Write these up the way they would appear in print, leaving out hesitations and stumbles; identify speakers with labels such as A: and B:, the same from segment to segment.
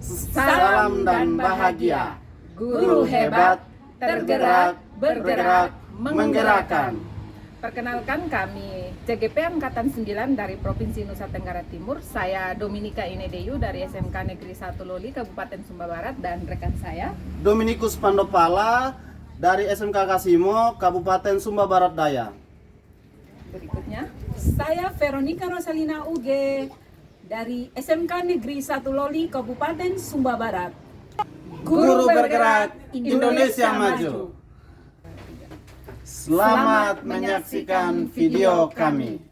A: Salam dan bahagia. Guru hebat, tergerak, bergerak, menggerakkan.
B: Perkenalkan kami CGP Angkatan 9 dari Provinsi Nusa Tenggara Timur. Saya Dominika Inedeyu dari SMK Negeri 1 Loli, Kabupaten Sumba Barat, dan rekan saya
A: Dominikus Pandopala dari SMK Kasimo, Kabupaten Sumba Barat Daya.
B: berikutnya.
C: Saya Veronica Rosalina Uge dari SMK Negeri 1 Loli, Kabupaten Sumba Barat.
A: Guru bergerak, Indonesia maju. Selamat menyaksikan video kami.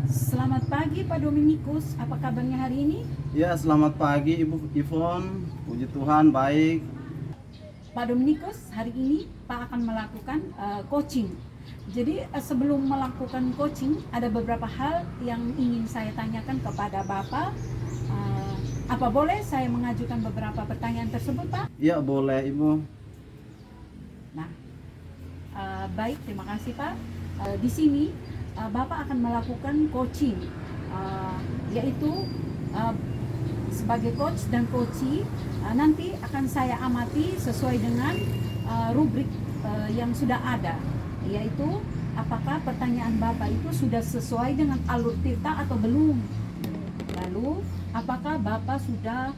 C: Selamat pagi Pak Dominikus, apa kabarnya hari ini?
A: Ya, selamat pagi Ibu Ivon. Puji Tuhan baik.
C: Pak Dominikus, hari ini Pak akan melakukan coaching. Jadi sebelum melakukan coaching, ada beberapa hal yang ingin saya tanyakan kepada Bapak. Apa boleh saya mengajukan beberapa pertanyaan tersebut, Pak?
A: Ya, boleh Ibu.
C: Nah, baik, terima kasih Pak. Di sini Bapak akan melakukan coaching, yaitu sebagai coach dan coachee. Nanti akan saya amati sesuai dengan rubrik yang sudah ada, yaitu apakah pertanyaan Bapak itu sudah sesuai dengan alur tirta atau belum. Lalu apakah Bapak sudah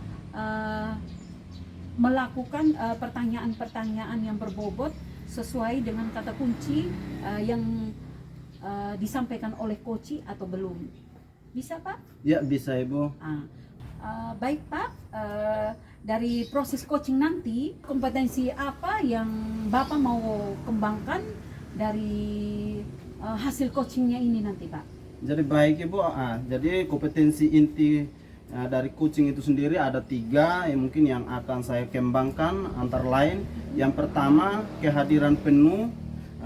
C: melakukan pertanyaan-pertanyaan yang berbobot sesuai dengan kata kunci yang disampaikan oleh coachee atau belum. Bisa Pak?
A: Ya, bisa Ibu.
C: Baik Pak, dari proses coaching nanti kompetensi apa yang Bapak mau kembangkan dari hasil coachingnya ini nanti Pak?
A: Jadi baik Ibu, jadi kompetensi inti dari coaching itu sendiri ada 3 yang mungkin yang akan saya kembangkan, antara lain yang pertama kehadiran penuh,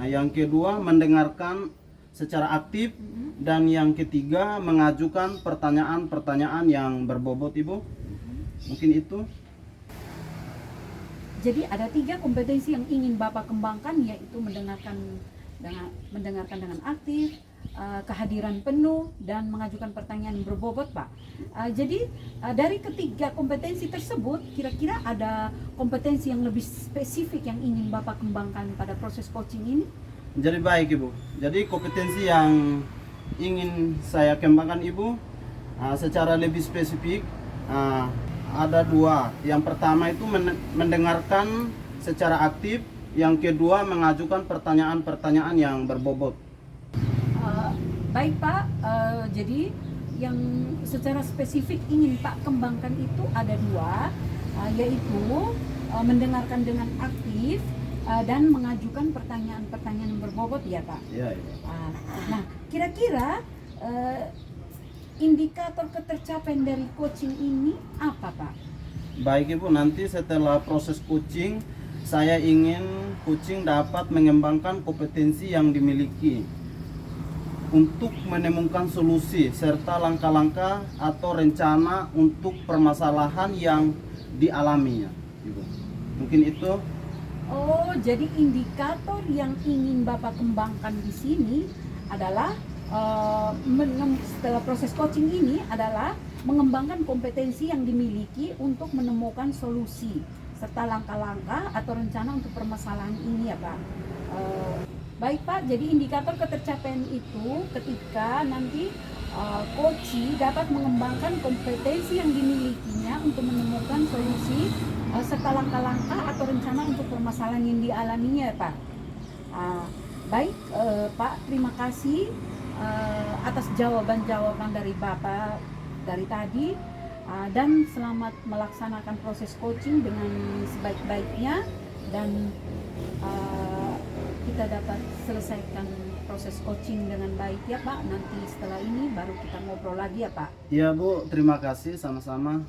A: yang kedua mendengarkan secara aktif, dan yang ketiga mengajukan pertanyaan-pertanyaan yang berbobot Ibu. Mungkin itu.
C: Jadi ada 3 kompetensi yang ingin Bapak kembangkan, yaitu mendengarkan dengan aktif, kehadiran penuh, dan mengajukan pertanyaan berbobot Pak. Jadi dari ketiga kompetensi tersebut, kira-kira ada kompetensi yang lebih spesifik yang ingin Bapak kembangkan pada proses coaching ini?
A: Jadi baik Ibu, jadi kompetensi yang ingin saya kembangkan Ibu secara lebih spesifik ada 2. Yang pertama itu mendengarkan secara aktif, yang kedua mengajukan pertanyaan-pertanyaan yang berbobot.
C: Baik Pak, jadi yang secara spesifik ingin Pak kembangkan itu ada 2, yaitu mendengarkan dengan aktif dan mengajukan pertanyaan-pertanyaan yang berbobot ya Pak.
A: Ya, ya.
C: Nah, kira-kira indikator ketercapaian dari coaching ini apa Pak?
A: Baik Ibu, nanti setelah proses coaching, saya ingin coaching dapat mengembangkan kompetensi yang dimiliki untuk menemukan solusi serta langkah-langkah atau rencana untuk permasalahan yang dialaminya, Ibu. Mungkin itu.
C: Oh, jadi indikator yang ingin Bapak kembangkan di sini adalah setelah proses coaching ini adalah mengembangkan kompetensi yang dimiliki untuk menemukan solusi serta langkah-langkah atau rencana untuk permasalahan ini ya Pak. Baik Pak, jadi indikator ketercapaian itu ketika nanti coachee dapat mengembangkan kompetensi yang dimilikinya untuk menemukan solusi serta langkah-langkah atau rencana untuk permasalahan yang dialaminya ya Pak. Baik Pak, terima kasih atas jawaban-jawaban dari Bapak dari tadi, dan selamat melaksanakan proses coaching dengan sebaik-baiknya, dan kita dapat selesaikan proses coaching dengan baik ya Pak. Nanti setelah ini baru kita ngobrol lagi ya Pak.
A: Ya Bu, terima kasih, sama-sama.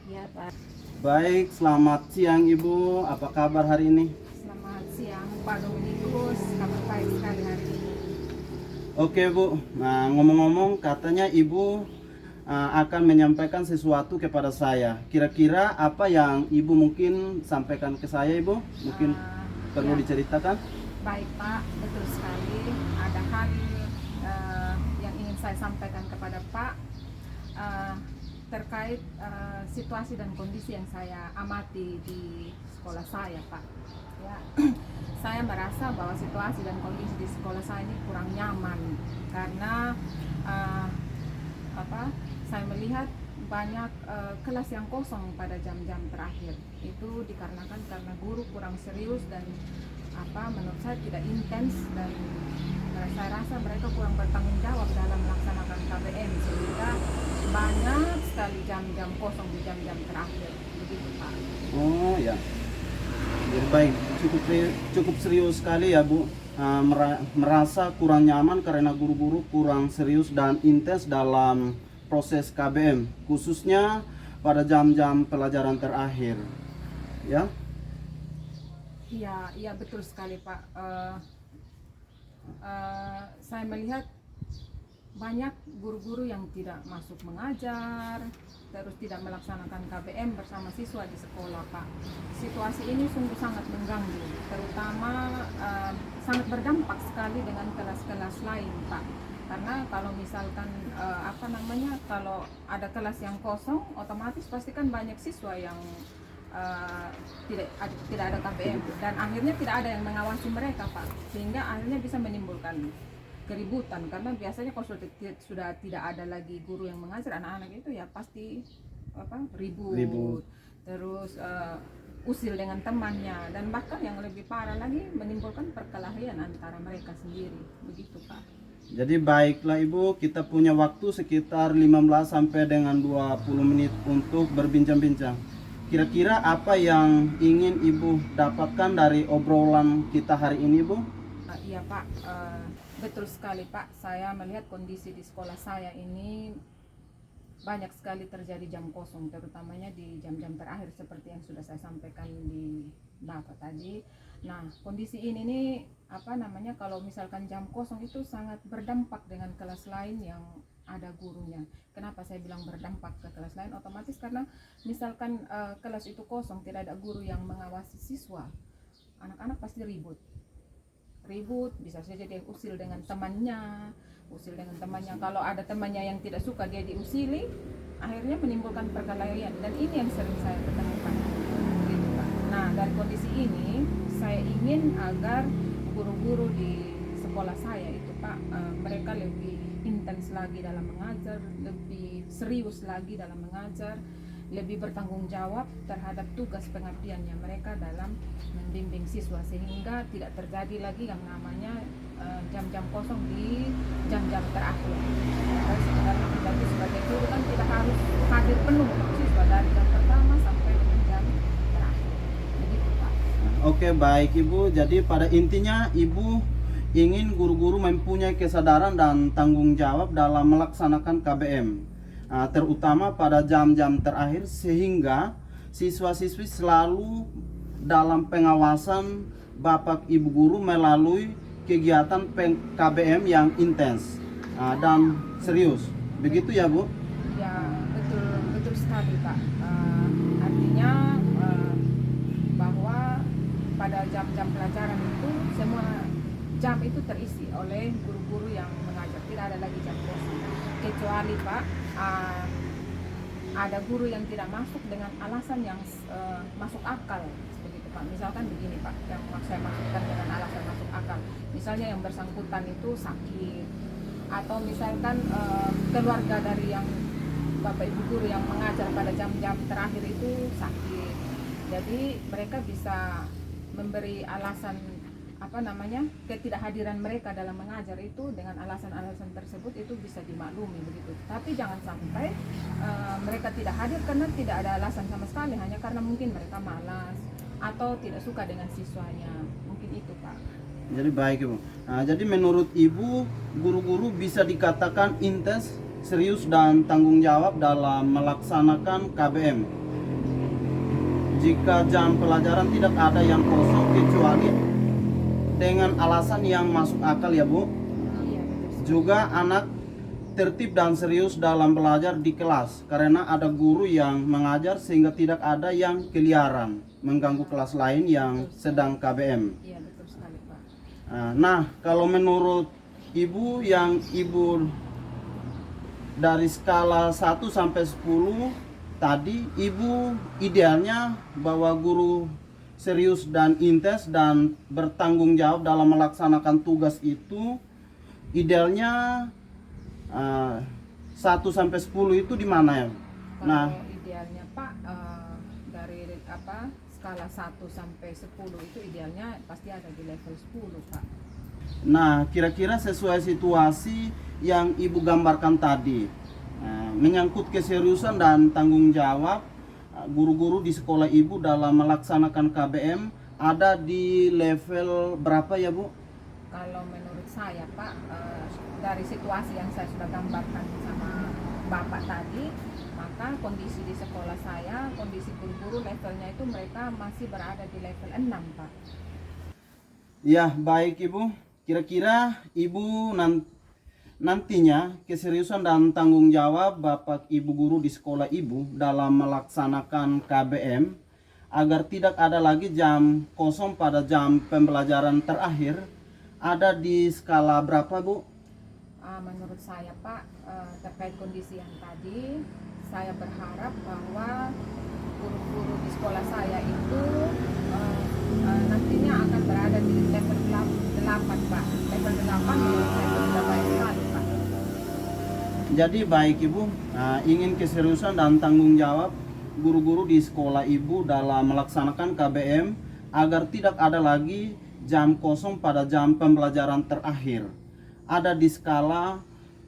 C: Ya Pak.
A: Baik, selamat siang Ibu, apa kabar hari ini?
B: Selamat siang Pak Dominikus, kabar baik sekali hari ini.
A: Oke Bu, nah ngomong-ngomong katanya Ibu akan menyampaikan sesuatu kepada saya. Kira-kira apa yang Ibu mungkin sampaikan ke saya Ibu? Mungkin perlu
B: ya.
A: diceritakan?
B: Baik Pak, betul sekali. Ada hal yang ingin saya sampaikan kepada Pak. terkait situasi dan kondisi yang saya amati di sekolah saya, Pak. Ya, saya merasa bahwa situasi dan kondisi di sekolah saya ini kurang nyaman karena saya melihat banyak kelas yang kosong pada jam-jam terakhir. Itu dikarenakan karena guru kurang serius dan menurut saya tidak intens, dan saya rasa mereka kurang bertanggung jawab dalam melaksanakan KBM, sehingga banyak sekali jam-jam kosong di jam-jam terakhir, begitu Pak.
A: Oh ya, jadi baik, cukup serius sekali ya Bu. Merasa kurang nyaman karena guru-guru kurang serius dan intens dalam proses KBM, khususnya pada jam-jam pelajaran terakhir ya.
B: Iya betul sekali Pak. Saya melihat banyak guru-guru yang tidak masuk mengajar, terus tidak melaksanakan KBM bersama siswa di sekolah, Pak. Situasi ini sungguh sangat mengganggu, terutama sangat berdampak sekali dengan kelas-kelas lain, Pak. Karena kalau misalkan kalau ada kelas yang kosong, otomatis pasti kan banyak siswa yang tidak ada KBM, dan akhirnya tidak ada yang mengawasi mereka, Pak, sehingga akhirnya bisa menimbulkan keributan, karena biasanya kalau sudah tidak ada lagi guru yang mengajar, anak-anak itu ya pasti ribut. Terus usil dengan temannya, dan bahkan yang lebih parah lagi menimbulkan perkelahian antara mereka sendiri, begitu Pak.
A: Jadi baiklah Ibu, kita punya waktu sekitar 15 sampai dengan 20 menit untuk berbincang-bincang. Kira-kira apa yang ingin Ibu dapatkan dari obrolan kita hari ini, Bu?
B: Iya Pak, betul sekali Pak. Saya melihat kondisi di sekolah saya ini banyak sekali terjadi jam kosong, terutamanya di jam-jam terakhir seperti yang sudah saya sampaikan di Bapak tadi. Nah, kondisi ini nih kalau misalkan jam kosong itu sangat berdampak dengan kelas lain yang ada gurunya. Kenapa saya bilang berdampak ke kelas lain? Otomatis karena misalkan kelas itu kosong, tidak ada guru yang mengawasi siswa, anak-anak pasti ribut, bisa saja dia usil dengan temannya. Kalau ada temannya yang tidak suka dia diusili, akhirnya menimbulkan perkelahian, dan ini yang sering saya ketemukan. Gitu, Pak. Nah, dari kondisi ini saya ingin agar guru-guru di sekolah saya itu Pak, mereka lebih intens lagi dalam mengajar, lebih serius lagi dalam mengajar, lebih bertanggung jawab terhadap tugas pengabdiannya mereka dalam membimbing siswa, sehingga tidak terjadi lagi yang namanya jam-jam kosong di jam-jam terakhir. Karena kita sebagai guru kan tidak harus hadir penuh untuk siswa dari jam pertama sampai dengan jam terakhir. Begitu Pak.
A: Oke, baik Ibu. Jadi pada intinya Ibu ingin guru-guru mempunyai kesadaran dan tanggung jawab dalam melaksanakan KBM, terutama pada jam-jam terakhir, sehingga siswa-siswi selalu dalam pengawasan Bapak Ibu guru melalui kegiatan KBM yang intens dan serius. Begitu ya Bu?
B: Ya, betul sekali Pak. Artinya bahwa pada jam-jam pelajaran itu semua jam itu terisi oleh guru-guru yang mengajar, tidak ada lagi jam kosong, kecuali Pak ada guru yang tidak masuk dengan alasan yang masuk akal, seperti itu Pak. Misalkan begini Pak, yang saya maksudkan dengan alasan masuk akal, misalnya yang bersangkutan itu sakit, atau misalkan keluarga dari yang Bapak Ibu guru yang mengajar pada jam-jam terakhir itu sakit, jadi mereka bisa memberi alasan ketidakhadiran mereka dalam mengajar itu dengan alasan-alasan tersebut, itu bisa dimaklumi begitu. Tapi jangan sampai mereka tidak hadir karena tidak ada alasan sama sekali, hanya karena mungkin mereka malas atau tidak suka dengan siswanya, mungkin itu Pak.
A: Jadi baik Ibu. Jadi menurut Ibu, guru-guru bisa dikatakan intens, serius dan tanggung jawab dalam melaksanakan KBM. Jika jam pelajaran tidak ada yang kosong kecuali dengan alasan yang masuk akal ya Bu. Juga anak tertib dan serius dalam belajar di kelas, karena ada guru yang mengajar sehingga tidak ada yang keliaran mengganggu kelas lain yang sedang KBM.
B: Iya, betul sekali Pak.
A: Nah, kalau menurut Ibu yang Ibu dari skala 1 sampai 10 tadi ibu idealnya bahwa guru serius dan intens dan bertanggung jawab dalam melaksanakan tugas itu idealnya 1 sampai 10 itu di mana ya? Nah,
B: Kalau idealnya Pak dari skala 1 sampai 10 itu idealnya pasti ada di level 10 Pak.
A: nah kira-kira sesuai situasi yang ibu gambarkan tadi, menyangkut keseriusan dan tanggung jawab guru-guru di sekolah ibu dalam melaksanakan KBM ada di level berapa ya Bu?
B: Kalau menurut saya Pak, dari situasi yang saya sudah gambarkan sama Bapak tadi, maka kondisi di sekolah saya, kondisi guru-guru levelnya itu mereka masih berada di level 6 Pak.
A: Ya baik Ibu, kira-kira Ibu nantinya keseriusan dan tanggung jawab Bapak Ibu guru di sekolah Ibu dalam melaksanakan KBM agar tidak ada lagi jam kosong pada jam pembelajaran terakhir ada di skala berapa Bu?
B: Menurut saya Pak, terkait kondisi yang tadi, saya berharap bahwa guru-guru di sekolah saya itu nantinya akan berada di level 8 Pak. Level 8 menurut saya itu sudah baik sekali Pak.
A: Jadi baik Ibu, ingin keseriusan dan tanggung jawab guru-guru di sekolah Ibu dalam melaksanakan KBM agar tidak ada lagi jam kosong pada jam pembelajaran terakhir. Ada di skala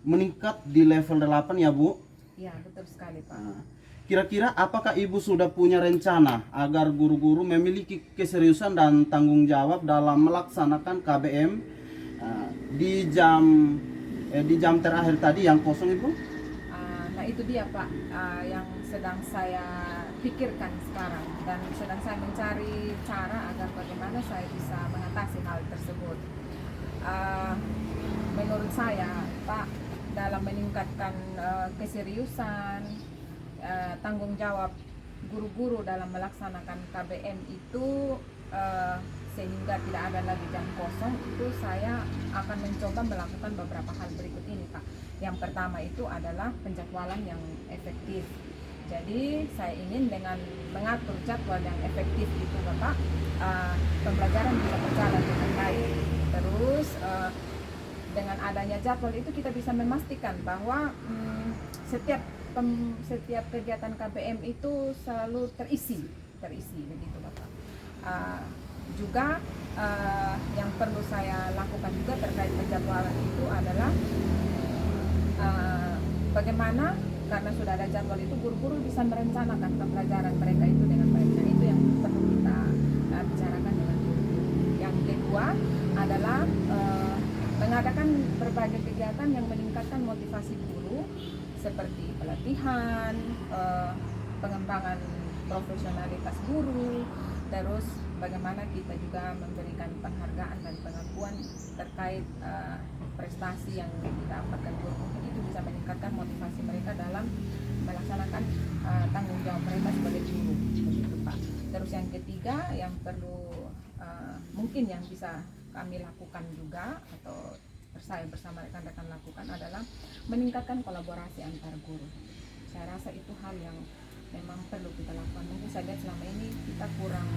A: meningkat di level 8 ya Bu?
B: Ya betul sekali Pak.
A: Kira-kira apakah Ibu sudah punya rencana agar guru-guru memiliki keseriusan dan tanggung jawab dalam melaksanakan KBM di jam terakhir tadi yang kosong Ibu?
B: Nah itu dia Pak, yang sedang saya pikirkan sekarang dan sedang saya mencari cara agar bagaimana saya bisa mengatasi hal tersebut. Menurut saya Pak, dalam meningkatkan keseriusan, tanggung jawab guru-guru dalam melaksanakan KBM itu sehingga tidak ada lagi jam kosong, itu saya akan mencoba melakukan beberapa hal berikut ini Pak. Yang pertama itu adalah penjadwalan yang efektif. Jadi saya ingin dengan mengatur jadwal yang efektif itu Bapak, pembelajaran bisa berjalan dengan baik. Terus dengan adanya jadwal itu kita bisa memastikan bahwa setiap kegiatan KBM itu selalu terisi begitu Bapak. Juga yang perlu saya lakukan juga terkait penjadwalan itu adalah bagaimana karena sudah ada jadwal itu guru-guru bisa merencanakan pembelajaran mereka itu dengan baik. Dan itu yang perlu kita bicarakan dengan guru. Yang kedua adalah mengadakan berbagai kegiatan yang meningkatkan motivasi guru seperti pelatihan, pengembangan profesionalitas guru, terus bagaimana kita juga memberikan penghargaan dan pengakuan terkait prestasi yang didapatkan guru. Mungkin itu bisa meningkatkan motivasi mereka dalam melaksanakan tanggung jawab mereka sebagai guru, begitu Pak. Terus yang ketiga yang perlu mungkin yang bisa kami lakukan juga atau saya bersama rekan-rekan lakukan adalah meningkatkan kolaborasi antar guru. Saya rasa itu hal yang memang perlu kita lakukan. Mungkin saya lihat selama ini kita kurang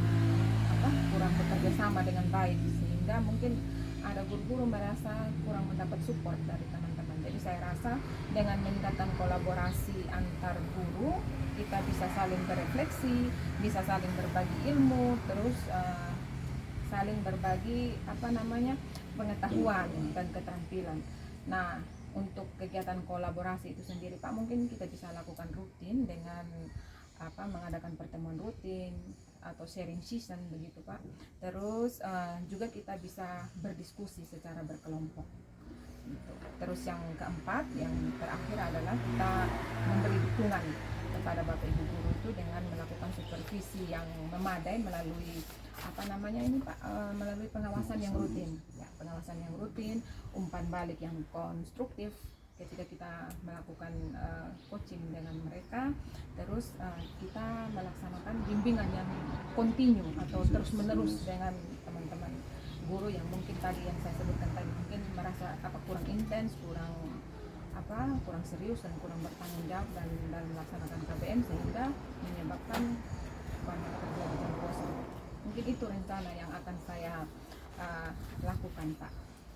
B: bekerja sama dengan baik, sehingga mungkin ada guru-guru merasa kurang mendapat support dari teman-teman. Jadi saya rasa dengan meningkatkan kolaborasi antar guru, kita bisa saling berefleksi, bisa saling berbagi ilmu, terus saling berbagi pengetahuan dan keterampilan. Nah, untuk kegiatan kolaborasi itu sendiri Pak, mungkin kita bisa lakukan rutin dengan mengadakan pertemuan rutin atau sharing season begitu Pak. Terus juga kita bisa berdiskusi secara berkelompok gitu. Terus yang keempat, yang terakhir adalah kita memberi dukungan kepada Bapak Ibu guru itu dengan melakukan supervisi yang memadai melalui melalui pengawasan yang rutin, ya, pengawasan yang rutin, umpan balik yang konstruktif ketika kita melakukan coaching dengan mereka, terus kita melaksanakan bimbingan yang kontinu atau terus menerus dengan teman-teman guru yang mungkin tadi yang saya sebutkan tadi mungkin merasa kurang intens, kurang kurang serius dan kurang bertanggung jawab dan melaksanakan KBM sehingga menyebabkan banyak terjadi jam kosong. Mungkin itu rencana yang akan saya lakukan, Pak.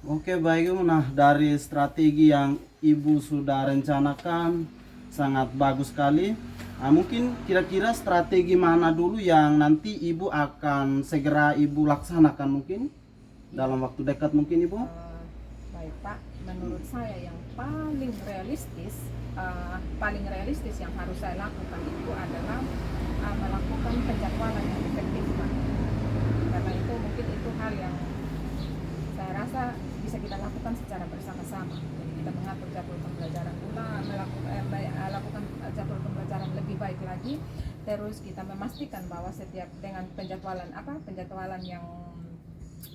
A: Oke, baik Ibu. Nah, dari strategi yang Ibu sudah rencanakan sangat bagus sekali. Nah, mungkin kira-kira strategi mana dulu yang nanti Ibu akan segera Ibu laksanakan mungkin dalam waktu dekat mungkin Ibu?
B: Baik Pak, menurut saya yang paling realistis yang harus saya lakukan itu adalah melakukan penjadwalan yang efektif, Pak. Karena itu mungkin itu hal yang saya rasa bisa kita lakukan secara bersama-sama. Jadi kita mengatur jadwal pembelajaran lakukan jadwal pembelajaran lebih baik lagi. Terus kita memastikan bahwa setiap dengan penjadwalan yang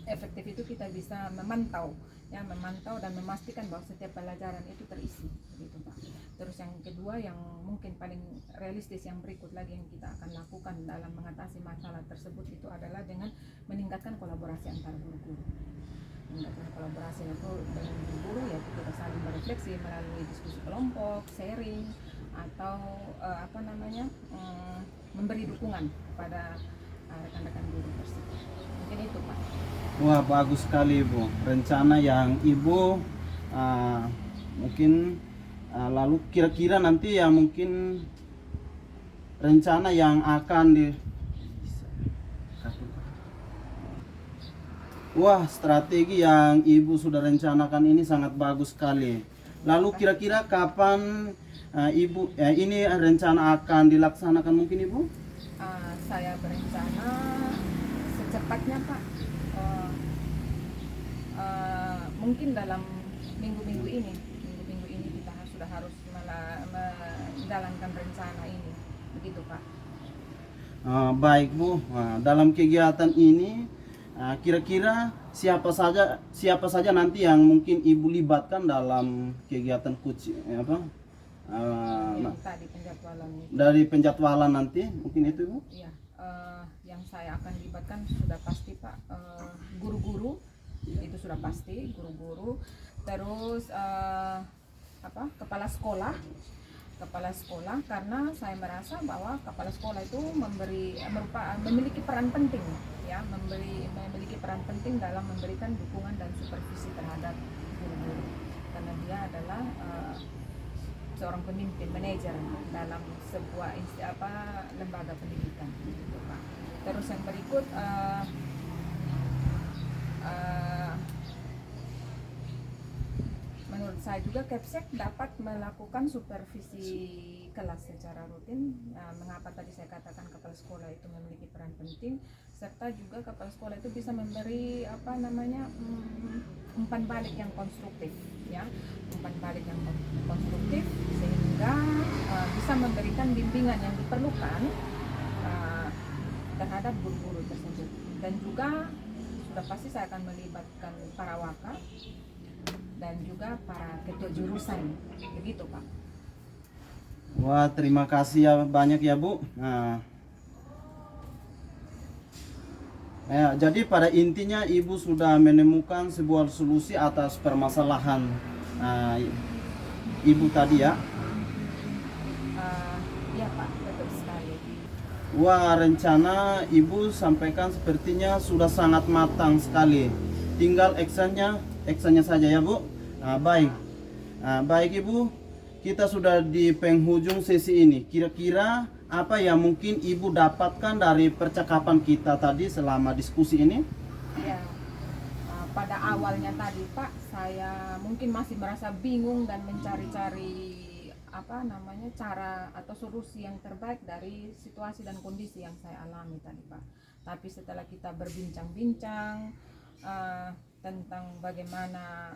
B: efektif itu kita bisa memantau dan memastikan bahwa setiap pelajaran itu terisi, begitu Pak. Terus yang kedua yang mungkin paling realistis yang berikut lagi yang kita akan lakukan dalam mengatasi masalah tersebut itu adalah dengan meningkatkan kolaborasi antar guru-guru. Meningkatkan kolaborasi itu dengan guru, yaitu kita saling berefleksi melalui diskusi kelompok, sharing, atau memberi dukungan kepada rekan-rekan guru tersebut. Mungkin itu Pak.
A: Wah, bagus sekali Ibu. Rencana yang Ibu mungkin lalu kira-kira nanti yang mungkin rencana yang akan Wah, strategi yang Ibu sudah rencanakan ini sangat bagus sekali. Lalu kira-kira kapan Ibu ini rencana akan dilaksanakan mungkin Ibu?
B: Saya berencana secepatnya Pak. Mungkin dalam minggu-minggu ini kita sudah harus menjalankan rencana ini, begitu Pak.
A: Baik Bu. Dalam kegiatan ini kira-kira siapa saja nanti yang mungkin Ibu libatkan dalam kegiatan coaching
B: Tadi penjadwalan itu.
A: dari penjadwalan nanti mungkin itu Ibu?
B: Iya, yang saya akan libatkan sudah pasti Pak, guru-guru itu sudah pasti, guru-guru, terus kepala sekolah, karena saya merasa bahwa kepala sekolah itu memiliki peran penting ya, memiliki peran penting dalam memberikan dukungan dan supervisi terhadap guru-guru, karena dia adalah seorang pemimpin, manajer dalam sebuah lembaga pendidikan, gitu, Pak. Terus yang berikut menurut saya juga Kepsek dapat melakukan supervisi kelas secara rutin. Mengapa tadi saya katakan kepala sekolah itu memiliki peran penting, serta juga kepala sekolah itu bisa memberi umpan balik yang konstruktif, ya, umpan balik yang konstruktif sehingga bisa memberikan bimbingan yang diperlukan terhadap guru-guru tersebut. Dan juga sudah pasti saya akan melibatkan para waka dan juga para ketua jurusan, begitu Pak.
A: Wah, terima kasih ya banyak ya Bu. Jadi pada intinya Ibu sudah menemukan sebuah solusi atas permasalahan Ibu tadi ya.
B: Iya Pak, betul sekali.
A: Wah, rencana Ibu sampaikan sepertinya sudah sangat matang sekali. Tinggal actionnya saja ya Bu. Baik Ibu, kita sudah di penghujung sesi ini. Kira-kira apa yang mungkin Ibu dapatkan dari percakapan kita tadi selama diskusi ini?
B: Ya, pada awalnya tadi Pak, saya mungkin masih merasa bingung dan mencari-cari cara atau solusi yang terbaik dari situasi dan kondisi yang saya alami tadi Pak. Tapi setelah kita berbincang-bincang tentang bagaimana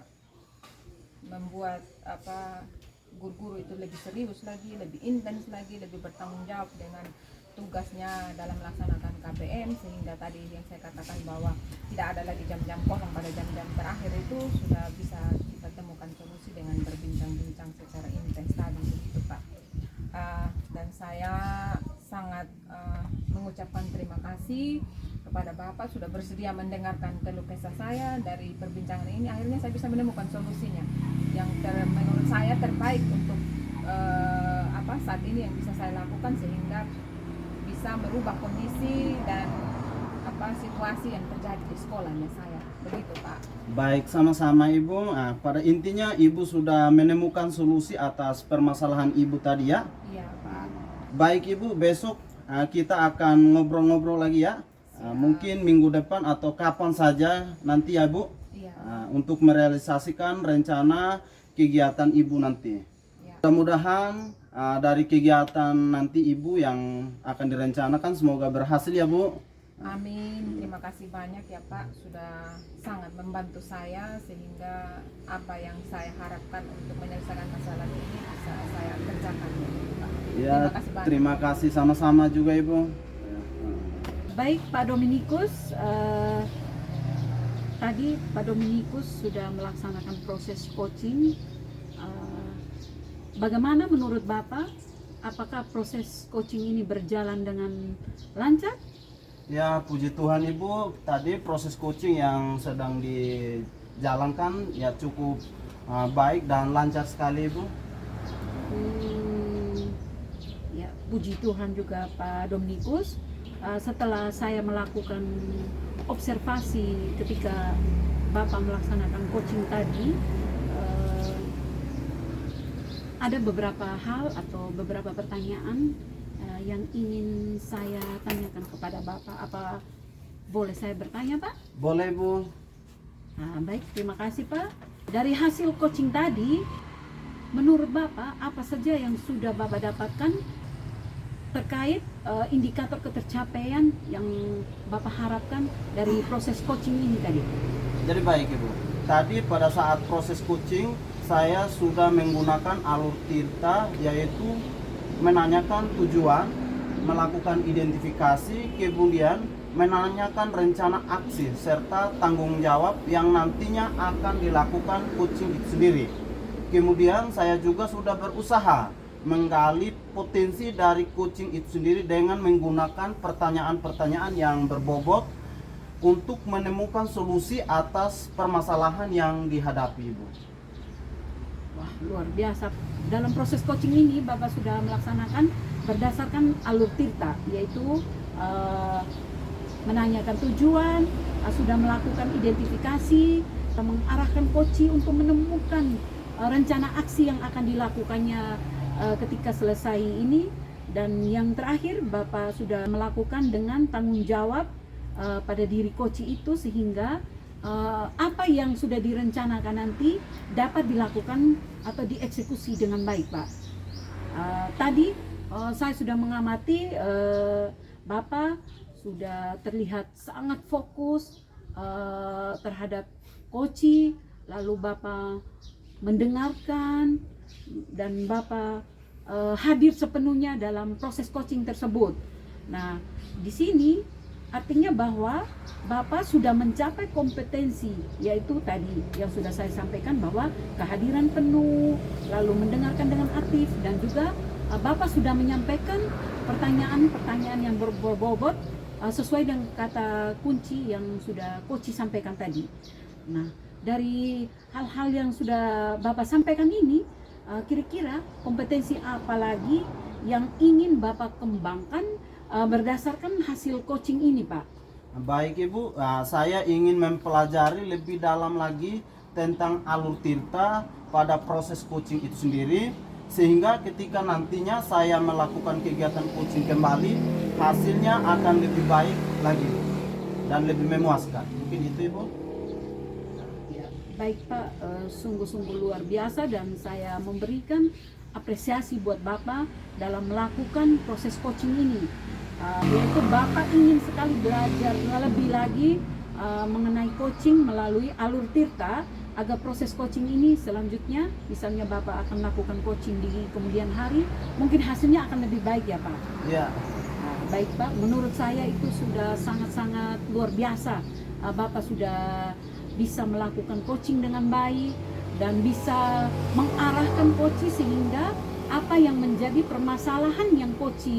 B: membuat guru-guru itu lebih serius lagi, lebih intens lagi, lebih bertanggung jawab dengan tugasnya dalam melaksanakan KBM, sehingga tadi yang saya katakan bahwa tidak ada lagi jam-jam kosong pada jam-jam terakhir itu sudah bisa kita temukan solusi dengan berbincang-bincang secara intens tadi, begitu Pak. Dan saya sangat mengucapkan terima kasih kepada Bapak sudah bersedia mendengarkan keluh kesah saya. Dari perbincangan ini akhirnya saya bisa menemukan solusinya. yang menurut saya terbaik untuk saat ini yang bisa saya lakukan sehingga bisa merubah kondisi dan situasi yang terjadi di sekolahnya saya. Begitu Pak.
A: Baik, sama-sama Ibu. Nah, pada intinya Ibu sudah menemukan solusi atas permasalahan Ibu tadi ya.
B: Iya Pak.
A: Baik Ibu, besok kita akan ngobrol-ngobrol lagi ya. Mungkin minggu depan atau kapan saja nanti ya Bu.
B: Iya.
A: Untuk merealisasikan rencana kegiatan Ibu nanti.
B: Iya.
A: Mudah-mudahan dari kegiatan nanti Ibu yang akan direncanakan semoga berhasil ya Bu.
B: Amin. Terima kasih banyak ya Pak, sudah sangat membantu saya sehingga apa yang saya harapkan untuk menyelesaikan masalah ini bisa saya kerjakan. Pak.
A: Ya,
B: Terima kasih banyak.
A: terima kasih sama-sama juga Ibu.
C: Baik Pak Dominikus, tadi Pak Dominikus sudah melaksanakan proses coaching. Bagaimana menurut Bapak? Apakah proses coaching ini berjalan dengan lancar?
A: Ya, puji Tuhan Ibu, tadi proses coaching yang sedang dijalankan ya cukup baik dan lancar sekali Ibu.
C: Ya, puji Tuhan juga Pak Dominikus. Setelah saya melakukan observasi ketika Bapak melaksanakan coaching tadi, ada beberapa hal atau beberapa pertanyaan yang ingin saya tanyakan kepada Bapak. Apa boleh saya bertanya Pak?
A: Boleh Bu.
C: Nah, baik, terima kasih Pak. Dari hasil coaching tadi, menurut Bapak apa saja yang sudah Bapak dapatkan terkait indikator ketercapaian yang Bapak harapkan dari proses coaching ini tadi?
A: Jadi baik Ibu. Tadi pada saat proses coaching saya sudah menggunakan alur Tirta, yaitu menanyakan tujuan, melakukan identifikasi, kemudian menanyakan rencana aksi serta tanggung jawab yang nantinya akan dilakukan coaching itu sendiri. Kemudian saya juga sudah berusaha menggali potensi dari coaching itu sendiri dengan menggunakan pertanyaan-pertanyaan yang berbobot untuk menemukan solusi atas permasalahan yang dihadapi Ibu.
C: Wah, luar biasa. Dalam proses coaching ini Bapak sudah melaksanakan berdasarkan alur Tirta, yaitu menanyakan tujuan, sudah melakukan identifikasi, mengarahkan coach untuk menemukan rencana aksi yang akan dilakukannya ketika selesai ini, dan yang terakhir Bapak sudah melakukan dengan tanggung jawab pada diri coach itu sehingga apa yang sudah direncanakan nanti dapat dilakukan atau dieksekusi dengan baik Pak. Tadi saya sudah mengamati Bapak sudah terlihat sangat fokus terhadap coach, lalu Bapak mendengarkan dan Bapak hadir sepenuhnya dalam proses coaching tersebut. Nah, di sini artinya bahwa Bapak sudah mencapai kompetensi, yaitu tadi yang sudah saya sampaikan bahwa kehadiran penuh, lalu mendengarkan dengan aktif, dan juga Bapak sudah menyampaikan pertanyaan-pertanyaan yang berbobot sesuai dengan kata kunci yang sudah coach sampaikan tadi. Nah, dari hal-hal yang sudah Bapak sampaikan ini, kira-kira kompetensi apa lagi yang ingin Bapak kembangkan berdasarkan hasil coaching ini Pak?
A: Baik Ibu, saya ingin mempelajari lebih dalam lagi tentang alur Tirta pada proses coaching itu sendiri, sehingga ketika nantinya saya melakukan kegiatan coaching kembali, hasilnya akan lebih baik lagi dan lebih memuaskan. Mungkin itu Ibu.
C: Ya, baik Pak, sungguh-sungguh luar biasa dan saya memberikan apresiasi buat Bapak dalam melakukan proses coaching ini. Yaitu Bapak ingin sekali belajar lebih lagi mengenai coaching melalui alur Tirta, agar proses coaching ini selanjutnya misalnya Bapak akan melakukan coaching di kemudian hari, mungkin hasilnya akan lebih baik ya Pak.
A: Ya.
C: Baik Pak, menurut saya itu sudah sangat-sangat luar biasa. Bapak sudah bisa melakukan coaching dengan baik dan bisa mengarahkan coach sehingga apa yang menjadi permasalahan yang coach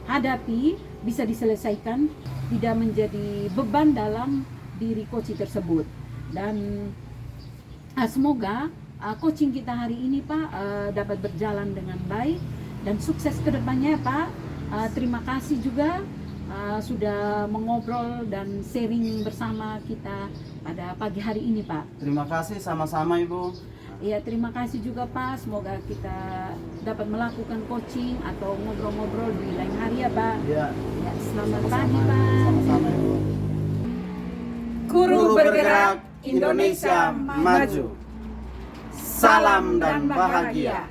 C: hadapi bisa diselesaikan, tidak menjadi beban dalam diri coach tersebut. Dan semoga coaching kita hari ini Pak dapat berjalan dengan baik dan sukses ke depannya Pak. Terima kasih juga sudah mengobrol dan sharing bersama kita pada pagi hari ini Pak.
A: Terima kasih, sama-sama Ibu.
C: Ya, terima kasih juga Pak. Semoga kita dapat melakukan coaching atau ngobrol-ngobrol di lain hari ya Pak.
A: Ya,
C: Ya, selamat
A: sama-sama.
C: pagi Pak.
A: Sama-sama Ibu.
B: Guru bergerak, Indonesia maju.
A: Salam dan bahagia.